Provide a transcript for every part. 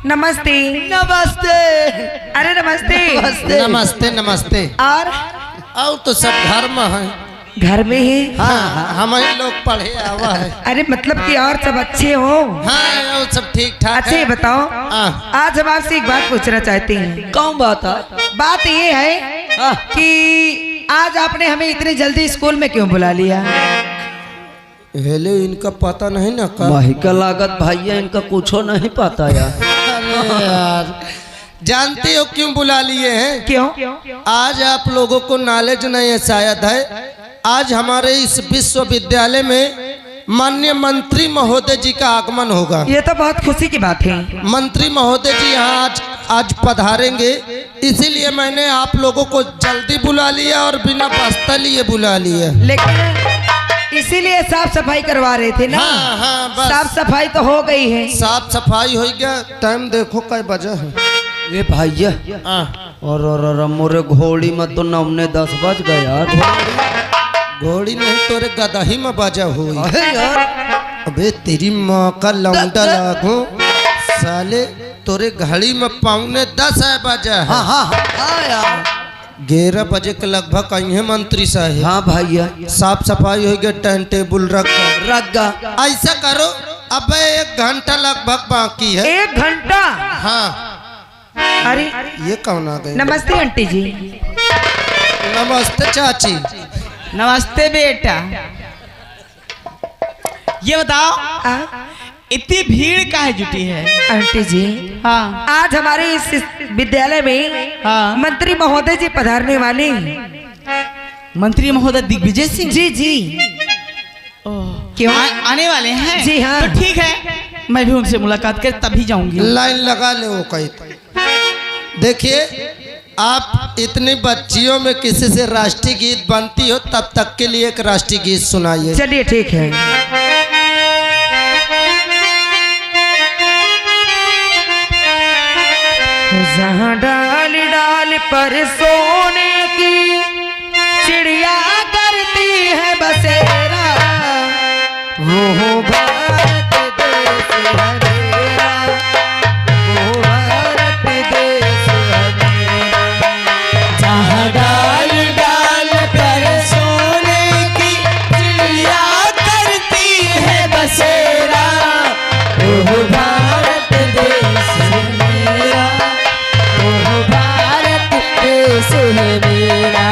नमस्ते। नमस्ते। अरे नमस्ते। नमस्ते नमस्ते नमस्ते। और तो सब घर में है। घर में ही? हाँ हमारे लोग पढ़े आवा है। अरे मतलब कि और सब अच्छे हो? हाँ वो सब ठीक ठाक अच्छा ये बताओ, आज हम आपसे एक बात पूछना चाहते हैं। कौन बात है? बात ये है कि आज आपने हमें इतनी जल्दी स्कूल में क्यों बुला लिया? हेले इनका पता नहीं ना का महका लागत भैया, इनका कुछो नहीं पता यार। अरे यार जानते हो क्यों बुला लिए हैं? क्यों? आज आप लोगों को नॉलेज नहीं है शायद है। आज हमारे इस विश्वविद्यालय में माननीय मंत्री महोदय जी का आगमन होगा। ये तो बहुत खुशी की बात है। मंत्री महोदय जी यहाँ आज पधारेंगे, इसीलिए मैंने आप लोगों को जल्दी बुला लिया और बिना वास्ता लिए बुला लिया। लेकिन इसीलिए साफ सफाई करवा रहे थे ना? हाँ हाँ बस साफ सफाई तो हो गई है। साफ सफाई हो गया। टाइम देखो क्या बजा है। ये भैया और मोरे घोड़ी में तो 9:10 बज गए यार। घोड़ी नहीं तोरे गदही में बजा हुई। अरे यार अबे तेरी माँ का लौंडा लागो साले, तोरे घड़ी में 9:45 है बजा है। हाँ यार 11 बजे के लगभग आई है मंत्री साहब। हाँ भैया साफ सफाई हो गया, टाइम टेबल रखा। ऐसा करो अब 1 घंटा लगभग बाकी है। 1 घंटा? हाँ अरे ये कौन आ गए? नमस्ते आंटी जी। नमस्ते चाची। नमस्ते बेटा। ये बताओ इतनी भीड़ काहे जुटी है? आंटी जी हाँ आज हमारे इस विद्यालय में हाँ मंत्री महोदय जी पधारने वाले हैं। मंत्री महोदय दिग्विजय सिंह जी जी। क्यों? आने वाले हैं? जी हाँ। तो ठीक है, मैं भी उनसे मुलाकात कर तभी जाऊंगी। लाइन लगा ले वो कहीं। देखिए आप इतनी बच्चियों में किसी से राष्ट्रीय गीत बनती हो, तब तक के लिए एक राष्ट्रीय गीत सुनाइए। चलिए ठीक है। जहाँ डाल डाल पर सोने की चिड़िया करती है बसेरा, वो भारत देश हरेरा, वो भारत देश हरेरा। जहाँ डाल डाल पर सोने की चिड़िया करती है बसेरा, वो भारत देश मेरा, वो भारत देश है मेरा।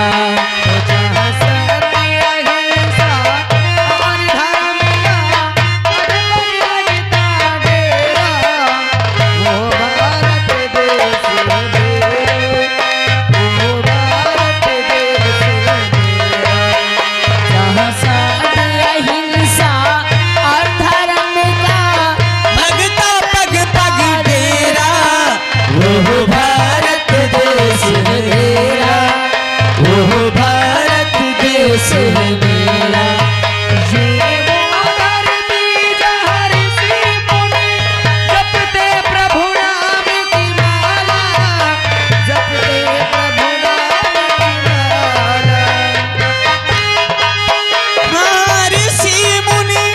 जहाँ सत्य अहिंसा और धर्म का अटल लगता डेरा, वो भारत देश है मेरा, वो भारत देश है मेरा। जहाँ सत्य अहिंसा और धर्म का भगता पग पग डेरा, वो भारत देश है मेरा, वो भारत देश है मेरा। ये वो धरती जहाँ ऋषि मुनि जपते प्रभु नाम की माला, जपते प्रभु नाम की माला। हाँ, ऋषि मुनि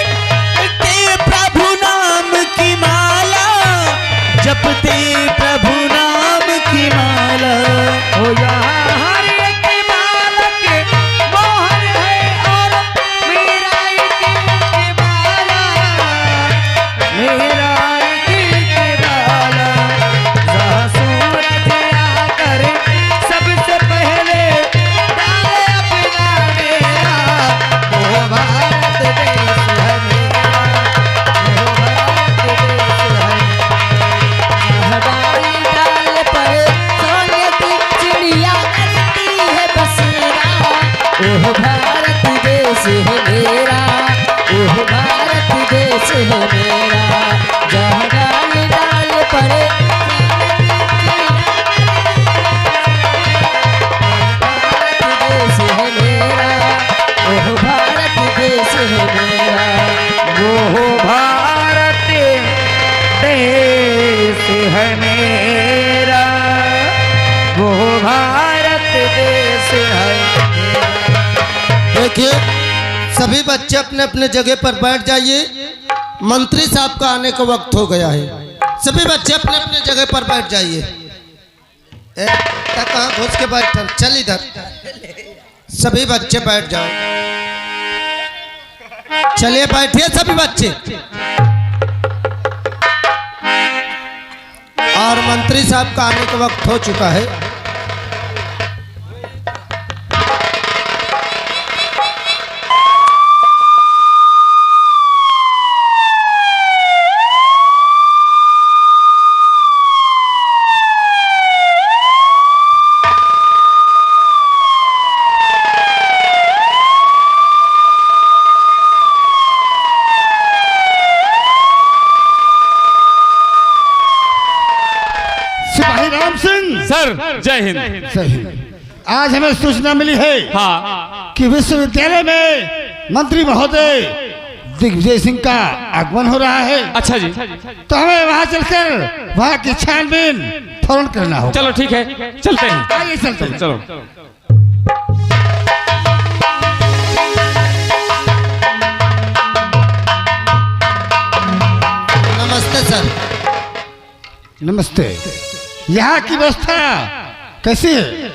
ते प्रभु नाम की माला, जपते प्रभु नाम की माला। हो यहाँ हर एक बालक मोहन है और मेरा एक बाला, मेरा एक बाला। जहाँ सूरज आकर सबसे पहले डाले अपना डेरा, वो भारत देश है मेरा, वो भारत देश है। डाल डाल पर सोने की चिड़िया करती है बसेरा, ओह भारत देश है मेरा, ओह भारत देश है मेरा। जहाँ डाल डाल पर देश है मेरा, ओह भारत देश है मेरा। वो भारत देश है मेरा, वो भारत देश है मेरा। देखिए सभी बच्चे अपने अपने जगह पर बैठ जाइए। मंत्री साहब का आने का वक्त हो गया है। सभी बच्चे अपने अपने जगह पर बैठ जाइए। कहाँ घुस के बैठ, चल इधर। सभी बच्चे बैठ जाओ। चलिए बैठिए सभी बच्चे। और मंत्री साहब का आने का वक्त हो चुका है। सिपाही राम सिंह सर जय हिंद। सही। आज हमें सूचना मिली है हाँ कि विश्वविद्यालय में मंत्री महोदय दिग्विजय सिंह का आगमन हो रहा है। अच्छा जी, तो हमें वहां चलकर वहां की छानबीन फौरन करना होगा। चलो ठीक है, चलते हैं। आइए चलते हैं। चलो। नमस्ते सर। नमस्ते। यहाँ की व्यवस्था कैसी है?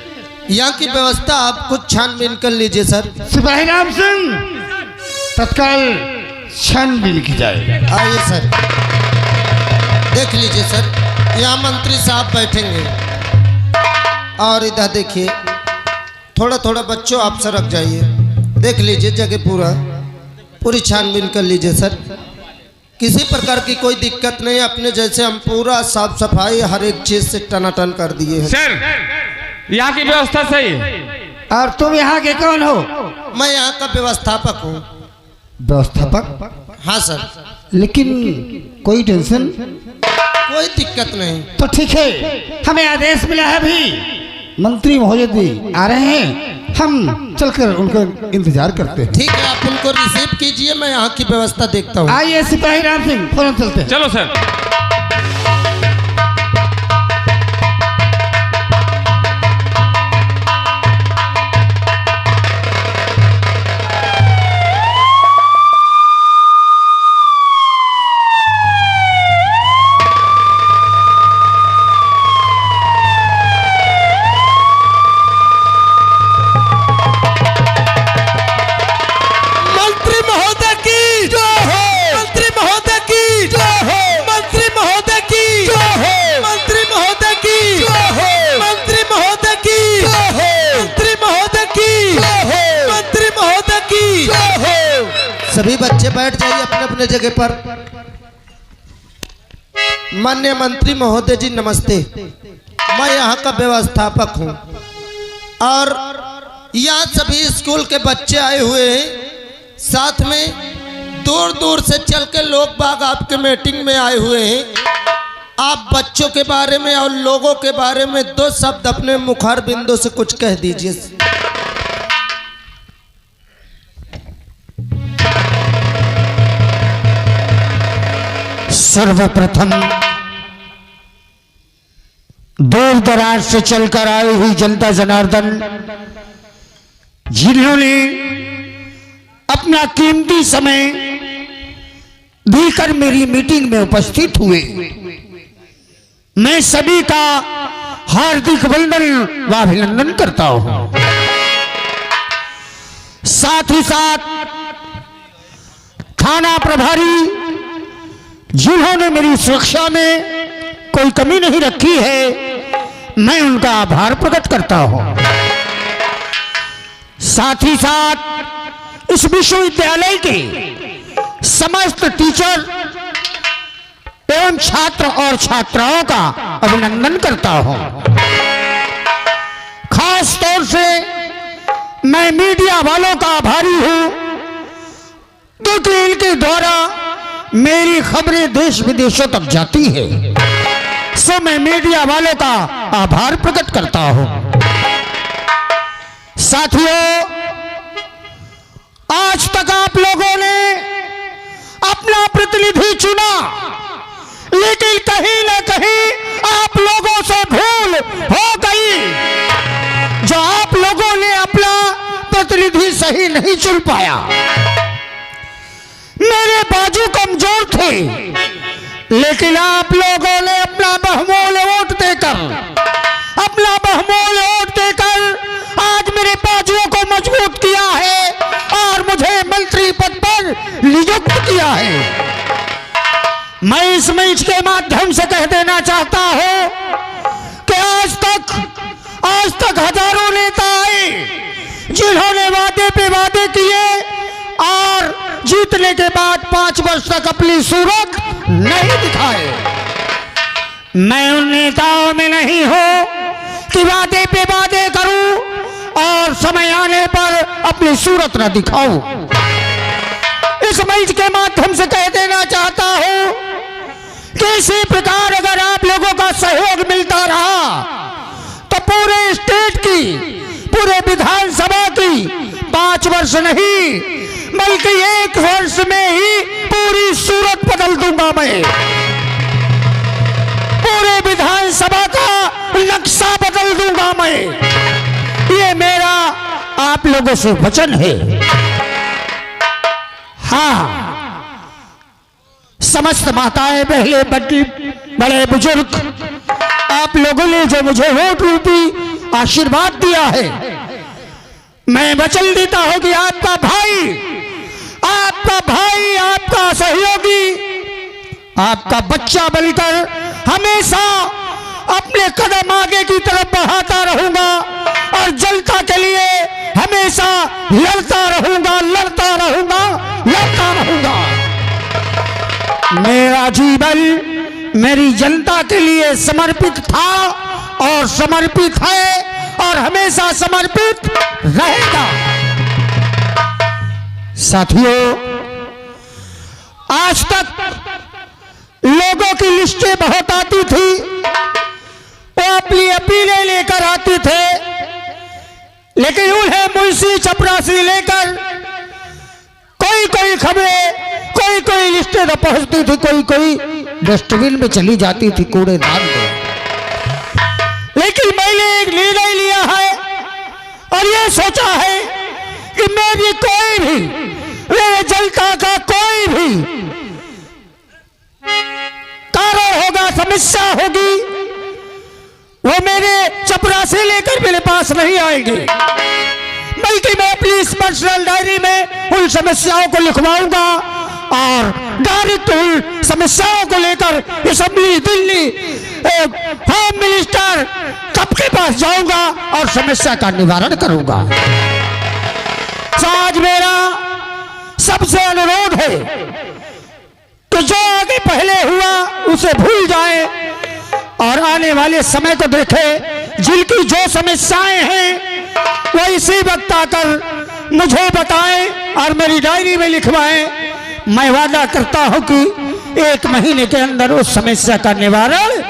यहाँ की व्यवस्था आप कुछ छानबीन कर लीजिए सर। सिपाही राम सिंह तत्काल छानबीन की जाए। आइए सर, देख लीजिए सर, यहाँ मंत्री साहब बैठेंगे। और इधर देखिए, थोड़ा थोड़ा बच्चों आप सरक जाइए। देख लीजिए जगह पूरी छानबीन कर लीजिए सर। किसी प्रकार की कोई दिक्कत नहीं। अपने जैसे हम पूरा साफ सफाई हर एक चीज से टनाटन कर दिए हैं। सर यहाँ की व्यवस्था सही है। और तुम यहाँ के कौन हो? मैं यहाँ का व्यवस्थापक हूँ। व्यवस्थापक? हाँ सर। लेकिन कोई टेंशन? कोई दिक्कत नहीं। तो ठीक है, हमें आदेश मिला है अभी मंत्री महोदय जी आ रहे हैं, हम चलकर उनका इंतजार करते हैं। ठीक है, आप उनको रिसीव कीजिए, मैं यहाँ की व्यवस्था देखता हूँ। आइए सिपाही राम सिंह, फौरन चलते हैं। चलो सर। सभी बच्चे बैठ जाइए अपने अपने जगह पर। माननीय मंत्री महोदय जी नमस्ते। मैं यहाँ का व्यवस्थापक हूँ और यहाँ सभी स्कूल के बच्चे आए हुए हैं। साथ में दूर दूर से चल के लोग बाग आपके मीटिंग में आए हुए हैं। आप बच्चों के बारे में और लोगों के बारे में दो शब्द अपने मुखार बिंदु से कुछ कह दीजिए। सर्वप्रथम दूर दराज से चलकर आई हुई जनता जनार्दन, जिन्होंने अपना कीमती समय देकर मेरी मीटिंग में उपस्थित हुए, मैं सभी का हार्दिक वंदन व अभिनंदन करता हूं। साथ ही साथ थाना प्रभारी जिन्होंने मेरी सुरक्षा में कोई कमी नहीं रखी है, मैं उनका आभार प्रकट करता हूं। साथ ही साथ इस विश्वविद्यालय के समस्त टीचर एवं छात्र और छात्राओं का अभिनंदन करता हूं। खास तौर से मैं मीडिया वालों का आभारी हूं, क्योंकि इनके द्वारा मेरी खबरें देश विदेशों तक जाती है। सो मैं मीडिया वालों का आभार प्रकट करता हूं। साथियों, आज तक आप लोगों ने अपना प्रतिनिधि चुना, लेकिन कहीं न कहीं आप लोगों से भूल हो गई। जो आप लोगों ने अपना प्रतिनिधि सही नहीं चुन पाया। मेरे बाजू कमजोर थे, लेकिन आप लोगों ने अपना बहुमूल्य वोट देकर आज मेरे बाजुओं को मजबूत किया है और मुझे मंत्री पद पर नियुक्त किया है। मैं इस मंच के माध्यम से कह देना चाहता हूं कि आज तक हजारों नेता आए जिन्होंने वादे पे वादे किए और जीतने के बाद 5 वर्ष तक अपनी सूरत नहीं दिखाए। मैं उन नेताओं में नहीं हूं कि वादे पे वादे करूं और समय आने पर अपनी सूरत न दिखाऊं। इस मंच के माध्यम से कह देना चाहता हूं कि इसी प्रकार अगर आप लोगों का सहयोग मिलता रहा तो पूरे स्टेट की, पूरे विधानसभा की 5 वर्ष नहीं बल्कि 1 वर्ष में ही पूरी सूरत बदल दूंगा। मैं पूरे विधानसभा का नक्शा बदल दूंगा। मैं ये मेरा आप लोगों से वचन है। हाँ, समस्त माताएं, बहनें, बड़े बुजुर्ग, आप लोगों ने जो मुझे वोट रूपी आशीर्वाद दिया है, मैं वचन देता हूं कि आपका भाई, आपका सहयोगी, आपका बच्चा बनकर हमेशा अपने कदम आगे की तरफ बढ़ाता रहूंगा और जनता के लिए हमेशा लड़ता रहूंगा। मेरा जीवन मेरी जनता के लिए समर्पित था और समर्पित है और हमेशा समर्पित रहेगा। साथियों, आज तक लोगों की लिस्टें बहुत आती थी, वो अपनी अपीलें लेकर आते थे, लेकिन उन्हें मुंशी चपरासी लेकर कोई खबरें, कोई लिस्टें तो पहुंचती थी, कोई डस्टबिन में चली जाती थी, कूड़ेदान में। लेकिन मैंने एक निर्णय लिया है और ये सोचा है कि मेरी कोई भी, मेरे जनता का कोई भी कारण होगा, समस्या होगी, वो मेरे चपरासी लेकर मेरे पास नहीं आएंगे, बल्कि मैं अपनी इस पर्सनल डायरी में उन समस्याओं को लिखवाऊंगा और डायरेक्ट उन समस्याओं को लेकर असेंबली, दिल्ली, होम मिनिस्टर सबके पास जाऊंगा और समस्या का निवारण करूंगा। आज मेरा सबसे अनुरोध है कि जो आगे पहले हुआ उसे भूल जाए और आने वाले समय को देखे। जिनकी जो समस्याएं हैं वो इसी वक्त आकर मुझे बताएं और मेरी डायरी में लिखवाएं। मैं वादा करता हूं कि 1 महीने के अंदर उस समस्या का निवारण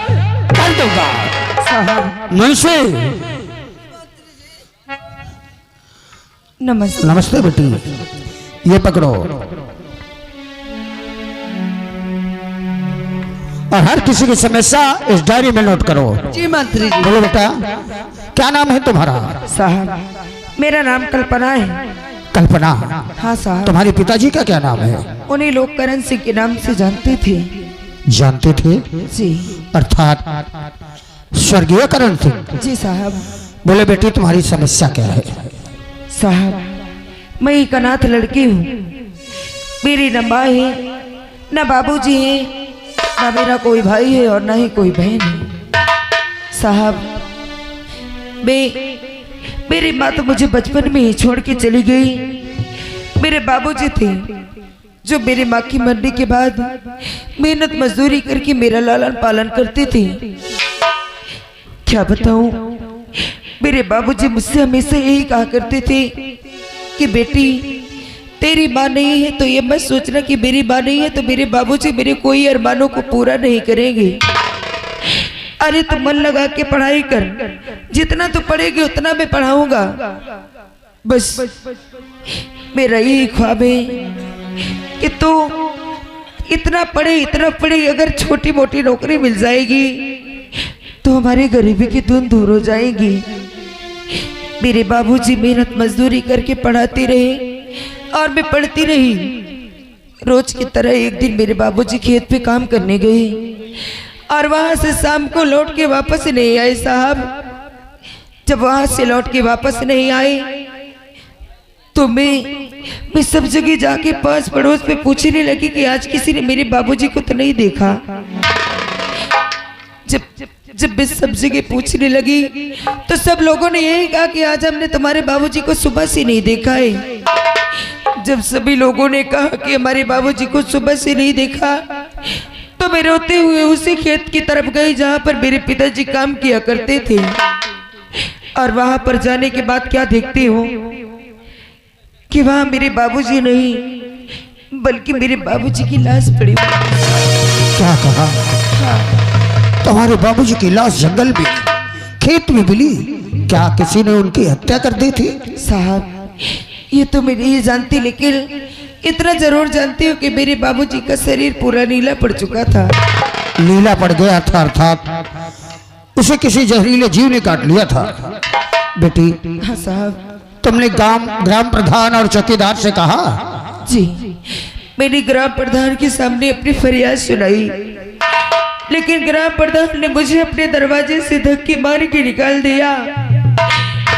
कर दूंगा। मुंशी, नमस्ते बेटी, ये पकड़ो और हर किसी की समस्या इस डायरी में नोट करो। जी मंत्री जी। बोलो बेटा, क्या नाम है तुम्हारा? साहब, मेरा नाम कल्पना है। कल्पना? हाँ साहब। तुम्हारे पिताजी का क्या नाम है? उन्हीं लोग करण सिंह के नाम से जानते थे। जानते थे? जी। अर्थात स्वर्गीय करण सिंह? जी साहब। बोले बेटी, तुम्हारी समस्या क्या है? साहब, मैं एक अनाथ लड़की हूँ। मेरी न माँ है, न बाबूजी है, न मेरा कोई भाई है और न ही कोई बहन है। साहब, मेरी माँ तो मुझे बचपन में ही छोड़ के चली गई। मेरे बाबूजी थे जो मेरी माँ की मरने के बाद मेहनत मजदूरी करके मेरा लालन पालन करते थे। क्या बताऊं, मेरे बाबूजी मुझसे हमेशा यही कहा करते थे कि बेटी, तेरी माँ नहीं है तो ये मत सोचना कि मेरी माँ नहीं है तो मेरे बाबूजी मेरे कोई अरमानों को पूरा नहीं करेंगे। अरे तू मन लगा के पढ़ाई कर, जितना तू पढ़ेगी उतना मैं पढ़ाऊंगा। बस मेरा यही ख्वाब है कि तू इतना पढ़े, अगर छोटी मोटी नौकरी मिल जाएगी तो हमारी गरीबी की धुन दूर हो जाएगी। मेरे बाबूजी मेहनत मजदूरी करके पढ़ाते रहे और मैं पढ़ती रही। रोज की तरह एक दिन मेरे बाबूजी खेत पे काम करने गए और वहां से शाम को लौट के वापस नहीं आए साहब। जब वहां से लौट के वापस नहीं आए तो मैं सब जगह जाके पास पड़ोस पे पूछने लगी कि आज किसी ने मेरे बाबूजी को तो नहीं देखा। जब मैं सब जगह पूछने लगी तो सब लोगों ने यही कहा कि आज हमने तुम्हारे बाबूजी को सुबह से नहीं देखा है। जब सभी लोगों ने कहा कि हमारे बाबूजी को सुबह से नहीं देखा तो मैं रोते हुए उसी खेत की तरफ गई जहां पर मेरे पिताजी काम किया करते थे। और वहां पर जाने के बाद क्या देखती हूँ कि वहां मेरे बाबूजी नहीं बल्कि मेरे बाबूजी की लाश पड़ी हुई। क्या कहा? तुम्हारे बाबूजी की लाश जंगल में खेत में मिली? क्या किसी ने उनकी हत्या कर दी थी? साहब ये तो मैं नहीं जानती, लेकिन इतना जरूर जानती हूँ कि मेरे बाबूजी का शरीर पूरा नीला पड़ चुका था। नीला पड़ गया था अर्थात उसे किसी जहरीले जीव ने काट लिया था। बेटी, हाँ साहब। तुमने ग्राम प्रधान और चौकीदार से कहा? जी, मैंने ग्राम प्रधान के सामने अपनी फरियाद सुनाई, लेकिन ग्राम प्रधान ने मुझे अपने दरवाजे से धक्के मार के निकाल दिया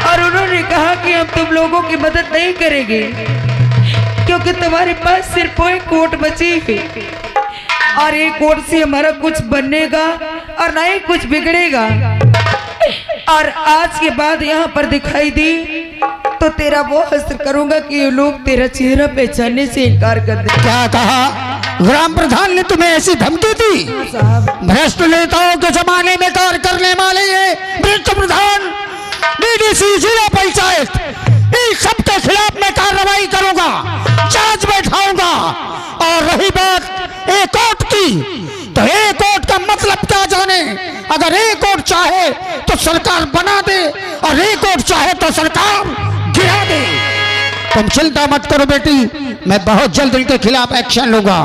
और उन्होंने कहा कि हम तुम लोगों की मदद नहीं करेंगे क्योंकि तुम्हारे पास सिर्फ एक कोट बची है और एक कोट से हमारा कुछ बनेगा और ना ही कुछ बिगड़ेगा। और आज के बाद यहाँ पर दिखाई दी तो तेरा वो हस्र करूंगा कि लोग तेरा चेहरा पहचानने से इनकार कर दे। क्या कहा? ग्राम प्रधान ने तुम्हें ऐसी धमकी दी? भ्रष्ट नेताओं के जमाने में कार्य करने वाले ये भ्रष्ट प्रधान, डीडीसी, जिला पंचायत, इन सब के खिलाफ मैं कार्रवाई करूंगा, जांच बैठाऊंगा। और रही बात एक वोट की, तो एक वोट का मतलब क्या जाने? अगर एक वोट चाहे तो सरकार बना दे और एक वोट चाहे तो सरकार गिरा दे। तुम चिंता मत करो बेटी, मैं बहुत जल्द इनके खिलाफ एक्शन लूंगा।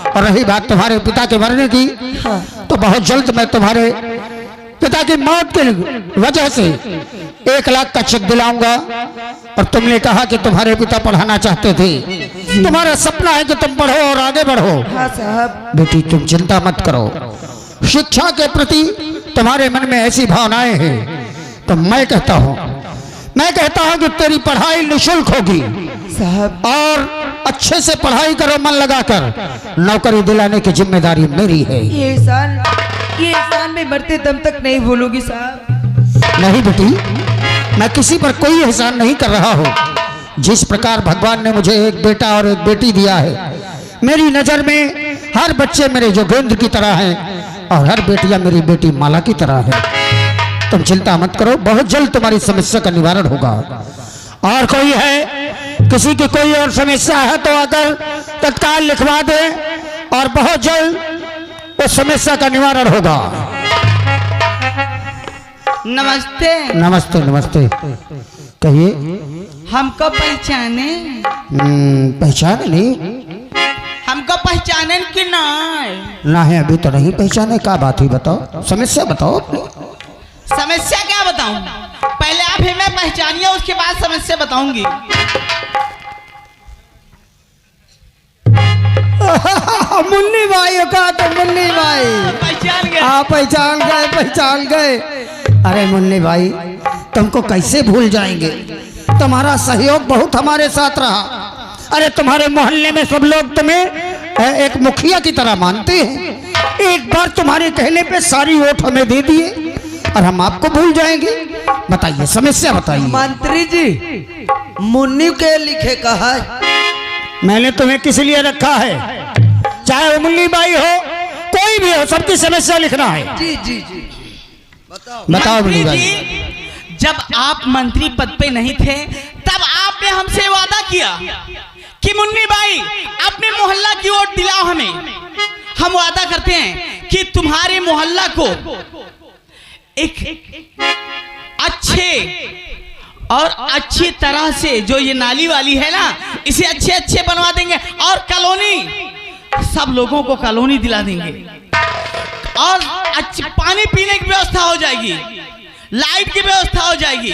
और रही बात तुम्हारे पिता के मरने की, तो बहुत जल्द मैं तुम्हारे पिता की मौत की वजह से 1 लाख का चेक दिलाऊंगा। और तुमने कहा कि तुम्हारे पिता पढ़ाना चाहते थे, तुम्हारा सपना है कि तुम पढ़ो और आगे बढ़ो। हाँ साहब। बेटी तुम चिंता मत करो, शिक्षा के प्रति तुम्हारे मन में ऐसी भावनाएं हैं तो मैं कहता हूँ कि तेरी पढ़ाई निःशुल्क होगी साहब। और अच्छे से पढ़ाई करो, मन लगाकर, नौकरी दिलाने की जिम्मेदारी मेरी है। ये एहसान मैं मरते दम तक नहीं भूलूंगी साहब। नहीं बेटी, मैं किसी पर कोई एहसान नहीं कर रहा हूँ। जिस प्रकार भगवान ने मुझे एक बेटा और एक बेटी दिया है, मेरी नजर में हर बच्चे मेरे जोगेंद्र की तरह हैं और हर बेटियां मेरी बेटी माला की तरह है। तुम चिंता मत करो, बहुत जल्द तुम्हारी समस्या का निवारण होगा। और कोई है, किसी की कोई और समस्या है तो अगर तत्काल लिखवा दे और बहुत जल्द उस समस्या का निवारण होगा। नमस्ते। नमस्ते नमस्ते, कहिए। हमको पहचाने? पहचाने नहीं? हमको पहचाने कि नहीं? ना है, अभी तो नहीं पहचाने। क्या बात हुई बताओ, समस्या बताओ अपनी। समस्या क्या बताऊं? पहले आप हमें पहचानिए, उसके बाद समस्या बताऊंगी। मुन्नी भाई का तो मुन्नी भाई पहचान गए? हाँ पहचान गए। अरे मुन्नी भाई, तुमको कैसे भूल जाएंगे? तुम्हारा सहयोग बहुत हमारे साथ रहा। अरे तुम्हारे मोहल्ले में सब लोग तुम्हें एक मुखिया की तरह मानते हैं। एक बार तुम्हारे कहने पे सारी वोट हमें दे दिए और हम आपको भूल जाएंगे? बताइए, समस्या बताइए। मंत्री जी, मुन्नी के लिखे कहा है। मैंने तुम्हें किस लिए रखा है? चाहे वो मुन्नी बाई हो, कोई भी हो, सबकी समस्या लिखना है। जी जी जी, बताओ मुन्नी बाई। जब आप मंत्री पद पे नहीं थे तब आपने हमसे वादा किया कि मुन्नी बाई अपने मोहल्ला की वोट दिलाओ हमें। हम वादा करते हैं कि तुम्हारे मोहल्ला को एक अच्छे और अच्छी तरह से, जो ये नाली वाली है ना, इसे अच्छे बनवा देंगे और कॉलोनी, सब लोगों को कॉलोनी दिला देंगे और पानी पीने की व्यवस्था हो जाएगी, लाइट की व्यवस्था हो जाएगी।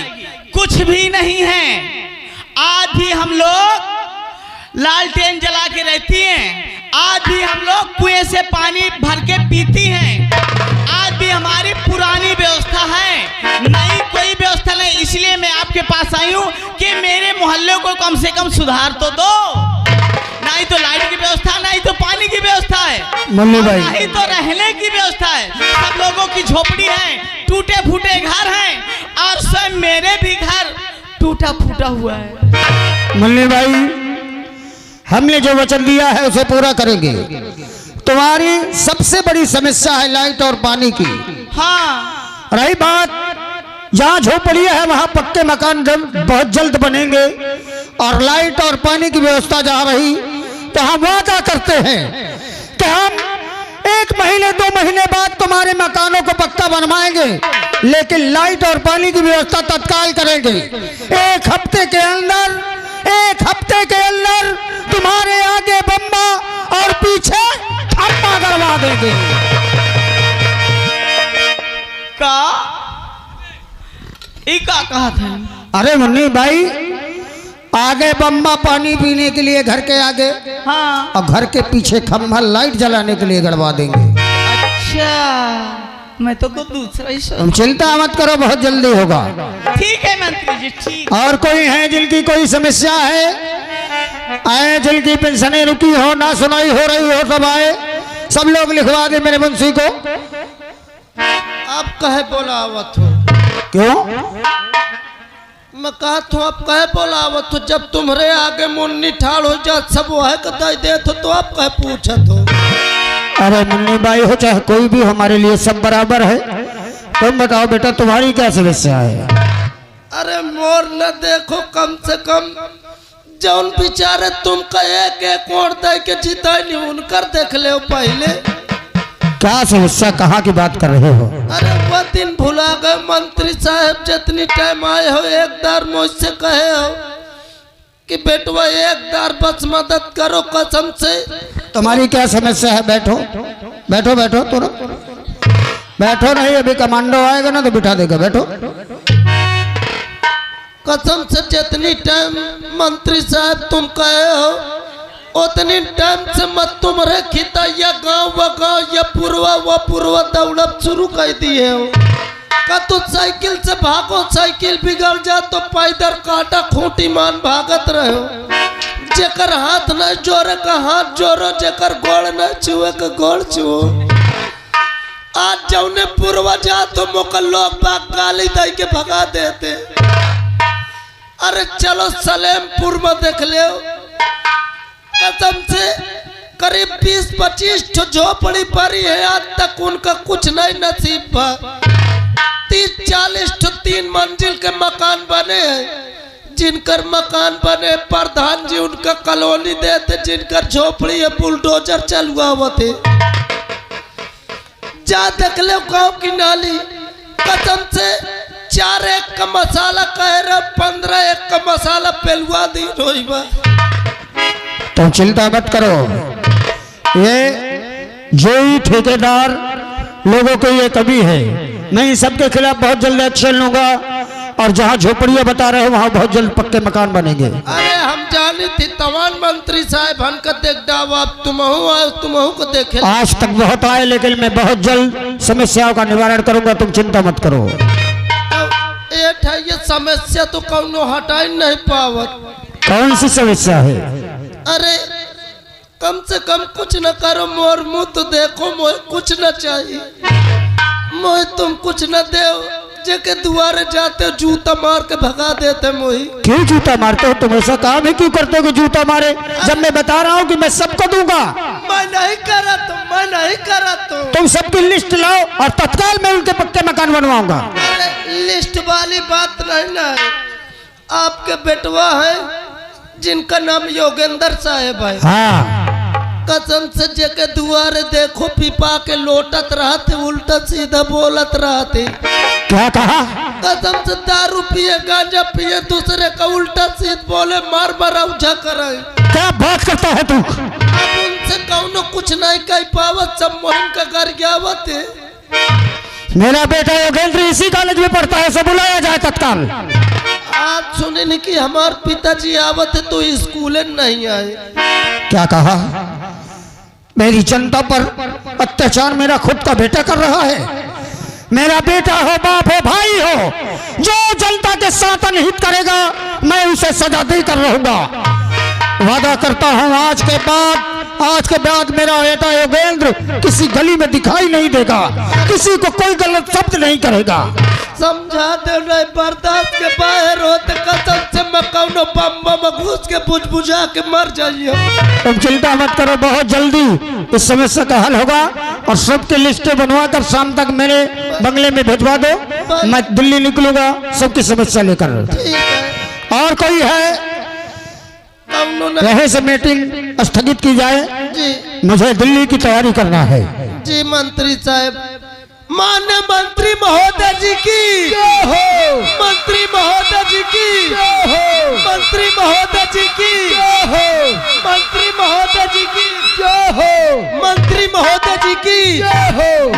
कुछ भी नहीं है, आज भी हम लोग लालटेन जला के रहती हैं आज भी हम लोग कुएं से पानी भर के पीती हैं। आज भी हमारी पुरानी व्यवस्था है, नई कोई व्यवस्था नहीं। इसलिए मैं आपके पास आई हूँ कि मेरे मोहल्ले को कम से कम सुधार तो दो। नहीं तो लाइट की व्यवस्था, नहीं तो पानी की व्यवस्था है, मुन्नी भाई। नहीं तो रहने की व्यवस्था है। सब लोगों की झोपड़ी है, टूटे फूटे घर हैं, और स्वयं मेरे भी घर टूटा फूटा हुआ है। मुन्नी भाई, हमने जो वचन दिया है उसे पूरा करेंगे। तुम्हारी सबसे बड़ी समस्या है लाइट और पानी की। हाँ, रही बात जहाँ झोपड़ियाँ है वहाँ पक्के मकान बहुत जल्द बनेंगे, और लाइट और पानी की व्यवस्था जहाँ रही तो हम वादा करते हैं कि हम 1 महीने 2 महीने बाद तुम्हारे मकानों को पक्का बनवाएंगे, लेकिन लाइट और पानी की व्यवस्था तत्काल करेंगे। 1 हफ्ते के अंदर, 1 हफ्ते के अंदर तुम्हारे आगे बम्बा और पीछे खम्बा करवा देंगे। का कहा था? अरे मुन्नी भाई, आगे बम्बा पानी पीने के लिए घर के आगे, हाँ, और घर के पीछे खम्भा लाइट जलाने के लिए गड़वा देंगे। अच्छा, मैं तो कुछ दूसरा ही तुम चिंता मत करो, बहुत जल्दी होगा। ठीक है मंत्री जी, ठीक। और कोई है जिनकी कोई समस्या है, आए जिनकी पेंशनें रुकी हो, ना सुनाई हो रही हो, सब आए, सब लोग लिखवा दे मेरे मुंशी को। आप कहे बोलावत हो? क्यों? मैं कहत हूँ आप कहे बोलावत हो? जब तुम्हारे आगे मुन्नी ठाड़ हो जात सब वह कदाई देत हो तो आप कहे पूछत हो? अरे मुन्नी भाई हो चाहे कोई भी, हमारे लिए सब बराबर है। तुम बताओ बेटा, तुम्हारी क्या समस्या है? अरे मोर न देखो, कम से कम जौन बेचारे तुम कहे के कोण दे के जीता नहीं उनकर देख ले पहले। क्या समस्या, कहाँ की बात कर रहे हो? अरे वो दिन भुला गए मंत्री साहब, जितनी टाइम आए हो एक बार मुझसे कहे हो कि बेटवा एक बार बस मदद करो कसम से। तुम्हारी क्या समस्या है? बैठो बैठो बैठो, तुरंत बैठो, नहीं अभी कमांडो आएगा ना तो बिठा देगा, बैठो। कसम से जितनी टाइम मंत्री साहब तुम कहे हो उतनी टाइम से मत तुम्हारे खिता या गांव व गांव या पूर्वा व पूर्वा दौड़ब शुरू कर दिए हो। का तो साइकिल से भागो, साइकिल बिगड़ जा तो पैदल काटा खूंटी मान भागत रहो। जेकर हाथ न जोरे का हाथ जोरो, जेकर गोड़ न छुए का गोड़ छुओ। आज जौने पूर्वा जा तो मोकल लोग बाग गाली दे के भगा देते। अरे चलो सलेमपुर में देख ले, कसम से करीब 20-25 झोपड़ी पड़ी है, आज तक उनका कुछ नहीं नसीब भा। 30-40 3 मंजिल के मकान बने हैं। जिनकर मकान बने प्रधान जी उनका कॉलोनी देते, जिनकर झोपड़ी है बुलडोजर चलुआ हुआ थे। जा देख ले गाँव की नाली, कसम से 4 एक का मसाला कह रहा, 15 एक का मसाला पेलुआ दी रोई बा। तुम चिंता मत करो, ये जो ही ठेकेदार लोगों को ये कमी है, मैं इन सबके खिलाफ बहुत जल्द एक्शन लूंगा, और जहाँ झोपड़ियाँ बता रहे हो वहाँ बहुत जल्द पक्के मकान बनेंगे। अरे हम जानी थी तमाम मंत्री साहब हन का देख डाव, आप तुमहू को देखे। आज तक बहुत आए, लेकिन मैं बहुत जल्द समस्याओं का निवारण करूंगा, तुम चिंता मत करो। ये समस्या तो कौनो हटा ही नहीं पावत। कौन सी समस्या है? अरे कम से कम कुछ न करो, मोर मुंह तो देखो, मोहे कुछ न चाहिए, मोहे तुम कुछ न दे। जेके दुआरे जाते जूता मार के भगा देते मोही। क्यों जूता मारते हो? तुम ऐसा काम ही क्यों करते हो कि जूता मारे, जब मैं बता रहा हूँ कि मैं सबको दूंगा? मैं नहीं करा तो, मैं नहीं करा तो। तुम सबकी लिस्ट लाओ और तत्काल मैं उनके पक्के मकान बनवाऊंगा। अरे लिस्ट वाली बात नहीं ना, आपके बेटवा है जिनका नाम योगेंद्र साहब है। हाँ, कसम से जेके दुआरे देखो पिपा के लोटत रहते, उल्टा सीधा बोलत रहते। क्या कहा? कसम से दारू पिए, गांजा पिए, दूसरे का उल्टा सीध बोले, मार मरौझा करे। क्या बात करता है तू? अब उनसे कौनो कुछ नहीं कह पावत, सब मोहन का घर गयावत है। मेरा बेटा योगेंद्र इसी कॉलेज में पढ़ता है, सब बुलाया जाए तत्काल। आज सुने नहीं कि हमारे पिताजी आवत है तो स्कूल नहीं आए। क्या कहा? मेरी जनता पर अत्याचार मेरा खुद का बेटा कर रहा है। मेरा बेटा हो, बाप हो, भाई हो, जो जनता के साथ अनहित करेगा मैं उसे सजा देकर रहूंगा। वादा करता हूं आज के बाद मेरा बेटा योगेंद्र किसी गली में दिखाई नहीं देगा, किसी को कोई गलत शब्द नहीं करेगा। समझा दे नहीं, बर्दाश्त के बाहर होते कसम से मैं कौनो बम में घुस के बुझा के मर जाइए। तुम चिंता मत करो, बहुत जल्दी इस समस्या का हल होगा और सबके लिस्टें बनवा कर शाम तक मेरे बंगले में भिजवा दो। मैं दिल्ली निकलूंगा सबकी समस्या लेकर। ठीक है। और कोई है? कौनो न- यहीं से मीटिंग स्थगित की जाए, जी मुझे दिल्ली की तैयारी करना है। जी मंत्री साहब, माननीय मंत्री महोदय जी की जय हो, मंत्री महोदय जी की जय हो, मंत्री महोदय जी की जय हो, मंत्री महोदय जी की जय हो, मंत्री महोदय जी की जय हो।